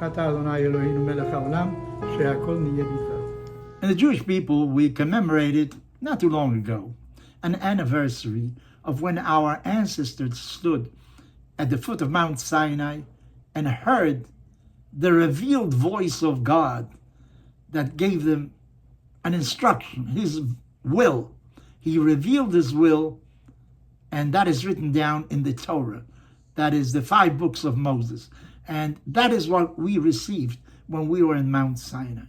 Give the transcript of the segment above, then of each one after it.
And the Jewish people, we commemorated not too long ago an anniversary of when our ancestors stood at the foot of Mount Sinai and heard the revealed voice of God that gave them an instruction, his will. He revealed his will, and that is written down in the Torah. That is the 5 books of Moses. And that is what we received when we were in Mount Sinai.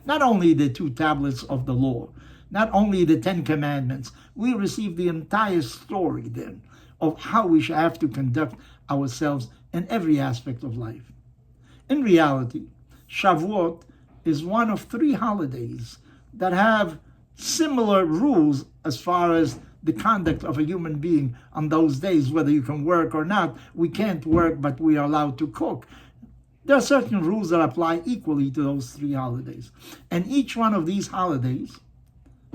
Not only the 2 tablets of the law, not only the 10 commandments, we received the entire story then of how we should have to conduct ourselves in every aspect of life. In reality, Shavuot is one of 3 holidays that have similar rules as far as the conduct of a human being on those days, whether you can work or not. We can't work, but we are allowed to cook. There are certain rules that apply equally to those 3 holidays. And each one of these holidays,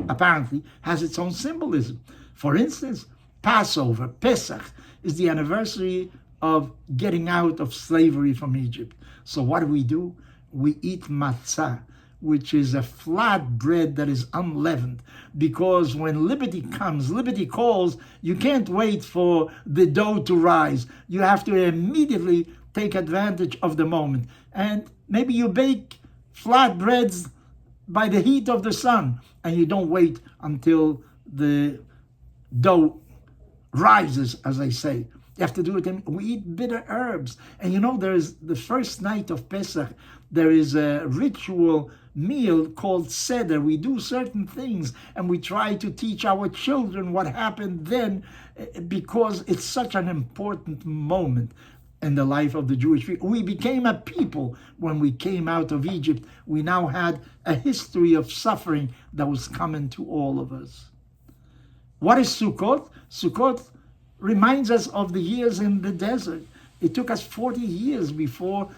apparently, has its own symbolism. For instance, Passover, Pesach, is the anniversary of getting out of slavery from Egypt. So what do? We eat matzah, which is a flat bread that is unleavened, because when liberty comes, liberty calls, you can't wait for the dough to rise. You have to immediately take advantage of the moment. And maybe you bake flat breads by the heat of the sun, and you don't wait until the dough rises, as I say. You have to do it. And we eat bitter herbs. And there is the first night of Pesach, there is a ritual meal called Seder. We do certain things and we try to teach our children what happened then, because it's such an important moment in the life of the Jewish people. We became a people when we came out of Egypt. We now had a history of suffering that was common to all of us. What is Sukkot? Sukkot reminds us of the years in the desert. It took us 40 years before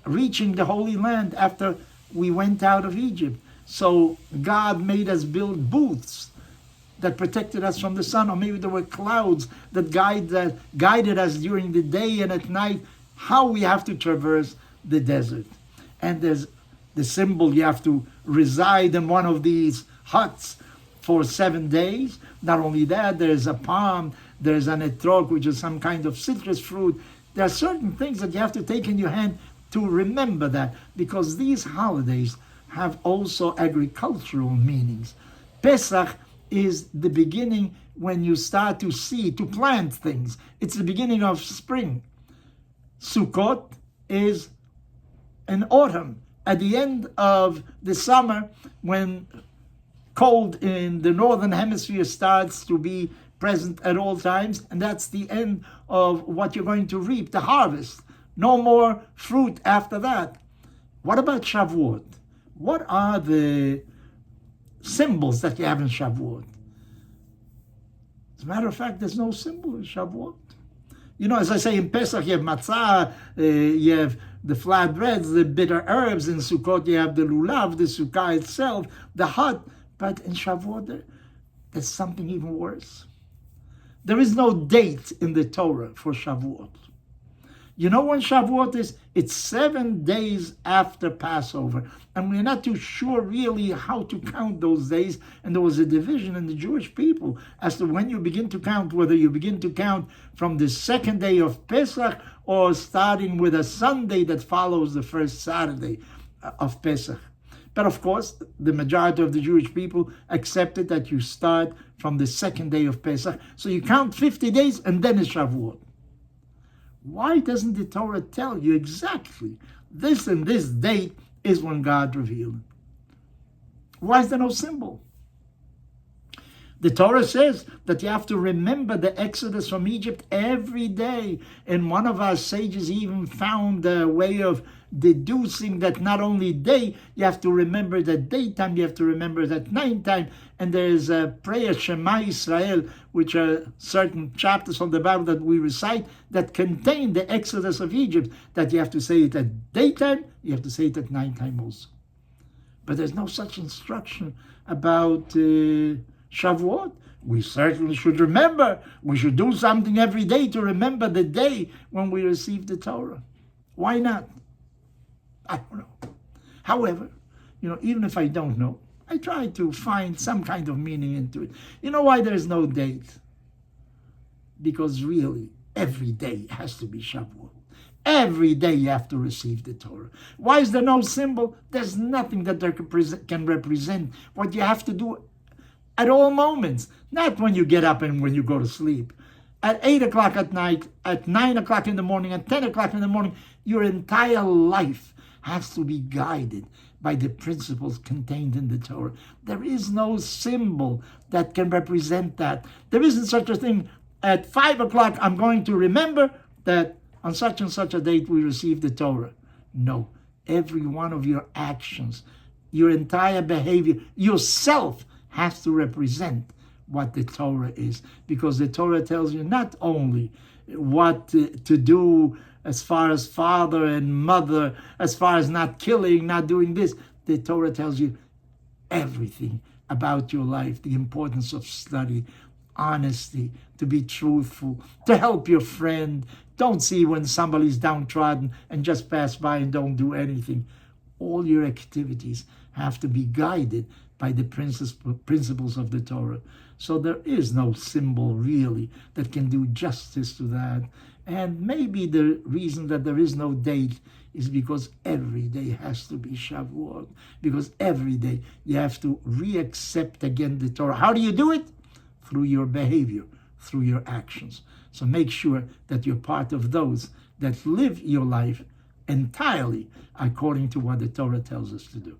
reaching the Holy Land after we went out of Egypt. So God made us build booths that protected us from the sun, or maybe there were clouds that guided us during the day and at night, how we have to traverse the desert. And there's the symbol, you have to reside in one of these huts for 7 days. Not only that, there's a palm, there's an etrog, which is some kind of citrus fruit. There are certain things that you have to take in your hand to remember that, because these holidays have also agricultural meanings. Pesach is the beginning when you start to seed, to plant things. It's the beginning of spring. Sukkot is in autumn, at the end of the summer, when cold in the northern hemisphere starts to be present at all times, and that's the end of what you're going to reap, the harvest. No more fruit after that. What about Shavuot? What are the symbols that you have in Shavuot? As a matter of fact, there's no symbol in Shavuot. As I say, in Pesach you have matzah, you have the flat breads, the bitter herbs. In Sukkot you have the lulav, the sukkah itself, the hut. But in Shavuot, there's something even worse. There is no date in the Torah for Shavuot. You know when Shavuot is? It's 7 days after Passover. And we're not too sure really how to count those days. And there was a division in the Jewish people as to when you begin to count, whether you begin to count from the 2nd day of Pesach or starting with a Sunday that follows the first Saturday of Pesach. But of course, the majority of the Jewish people accepted that you start from the 2nd day of Pesach. So you count 50 days and then it's Shavuot. Why doesn't the Torah tell you exactly this and this date is when God revealed it? Why is there no symbol? The Torah says that you have to remember the Exodus from Egypt every day. And one of our sages even found a way of deducing that not only day, you have to remember the daytime, you have to remember that nighttime. And there's a prayer, Shema Israel, which are certain chapters from the Bible that we recite that contain the Exodus of Egypt, that you have to say it at daytime, you have to say it at nighttime also. But there's no such instruction about Shavuot. We certainly should remember. We should do something every day to remember the day when we received the Torah. Why not? I don't know. However, even if I don't know, I try to find some kind of meaning into it. You know why there's no date? Because really, every day has to be Shavuot. Every day you have to receive the Torah. Why is there no symbol? There's nothing that there can represent what you have to do at all moments. Not when you get up and when you go to sleep. At 8 o'clock at night, at 9 o'clock in the morning, at 10 o'clock in the morning, your entire life has to be guided by the principles contained in the Torah. There is no symbol that can represent that. There isn't such a thing. At 5 o'clock, I'm going to remember that on such and such a date we received the Torah. No, every one of your actions, your entire behavior, yourself has to represent what the Torah is. Because the Torah tells you not only what to do as far as father and mother, as far as not killing, not doing this. The Torah tells you everything about your life, the importance of study, honesty, to be truthful, to help your friend. Don't see when somebody's downtrodden and just pass by and don't do anything. All your activities have to be guided by the principles of the Torah. So there is no symbol really that can do justice to that. And maybe the reason that there is no date is because every day has to be Shavuot. Because every day you have to re-accept again the Torah. How do you do it? Through your behavior, through your actions. So make sure that you're part of those that live your life entirely according to what the Torah tells us to do.